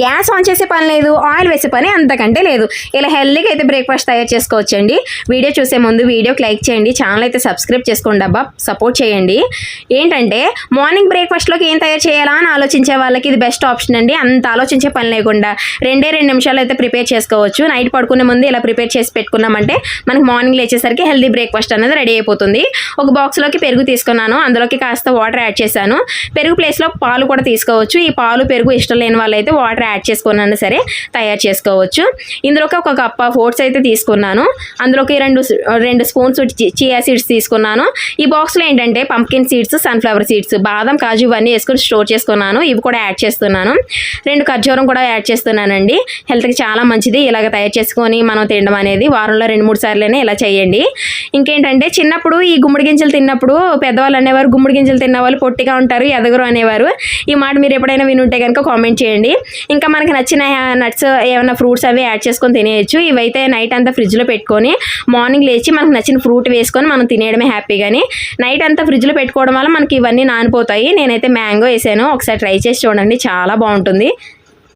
Gas on చేసే పని లేదు, ఆయిల్ వేసే పని అంతకంటే లేదు. ఇలా హెల్దీగా అయితే బ్రేక్ఫాస్ట్ తయారు చేసుకోవచ్చండి. వీడియో చూసే ముందు వీడియోకి లైక్ చేయండి, ఛానల్ అయితే సబ్స్క్రైబ్ చేసుకోండి అబ్బా, సపోర్ట్ చేయండి. ఏంటంటే మార్నింగ్ బ్రేక్ఫాస్ట్లోకి ఏం తయారు చేయాలా అని ఆలోచించే వాళ్ళకి ఇది బెస్ట్ ఆప్షన్ అండి. అంత ఆలోచించే పని లేకుండా 2 నిమిషాలు అయితే ప్రిపేర్ చేసుకోవచ్చు. నైట్ పడుకునే ముందు ఇలా ప్రిపేర్ చేసి పెట్టుకున్నామంటే మనకి మార్నింగ్ లేచేసరికి హెల్దీ బ్రేక్ఫాస్ట్ అనేది రెడీ అయిపోతుంది. ఒక బాక్స్లోకి పెరుగు తీసుకున్నాను, అందులోకి కాస్త వాటర్ యాడ్ చేశాను. పెరుగు ప్లేస్లో పాలు కూడా తీసుకోవచ్చు. ఈ పాలు పెరుగు ఇష్టం లేని వాళ్ళైతే వాటర్ యాడ్ చేసుకున్నా సరే తయారు చేసుకోవచ్చు. ఇందులోకి ఒక కప్ ఆఫ్ ఓట్స్ అయితే తీసుకున్నాను. అందులోకి రెండు స్పూన్స్ చియా సీడ్స్ తీసుకున్నాను. ఈ బాక్స్లో ఏంటంటే పంప్కిన్ సీడ్స్, సన్ఫ్లవర్ సీడ్స్, బాదం, కాజు ఇవన్నీ వేసుకొని స్టోర్ చేసుకున్నాను. ఇవి కూడా యాడ్ చేస్తున్నాను. 2 ఖర్జూరం కూడా యాడ్ చేస్తున్నానండి. హెల్త్కి చాలా మంచిది. ఇలాగ తయారు చేసుకొని మనం తినడం అనేది వారంలో 2-3 సార్లైనా ఇలా చేయండి. ఇంకేంటంటే చిన్నప్పుడు ఈ గుమ్మడి గింజలు తిన్నప్పుడు పెద్దవాళ్ళు అనేవారు, గుమ్మడి గింజలు తిన్నవాళ్ళు పొట్టిగా ఉంటారు, ఎదగరు అనేవారు. ఈ మాట మీరు ఎప్పుడైనా వినుంటే కనుక కామెంట్ చేయండి. ఇంకా మనకి నచ్చిన నట్స్ ఏమైనా ఫ్రూట్స్ అవి యాడ్ చేసుకొని తినేయచ్చు. ఇవైతే నైట్ అంతా ఫ్రిడ్జ్లో పెట్టుకొని మార్నింగ్ లేచి మనకు నచ్చిన ఫ్రూట్ వేసుకొని మనం తినేయడమే హ్యాపీగాని. నైట్ అంతా ఫ్రిడ్జ్లో పెట్టుకోవడం వల్ల మనకి ఇవన్నీ నానిపోతాయి. నేనైతే మ్యాంగో వేసాను, ఒకసారి ట్రై చేసి చూడండి, చాలా బాగుంటుంది.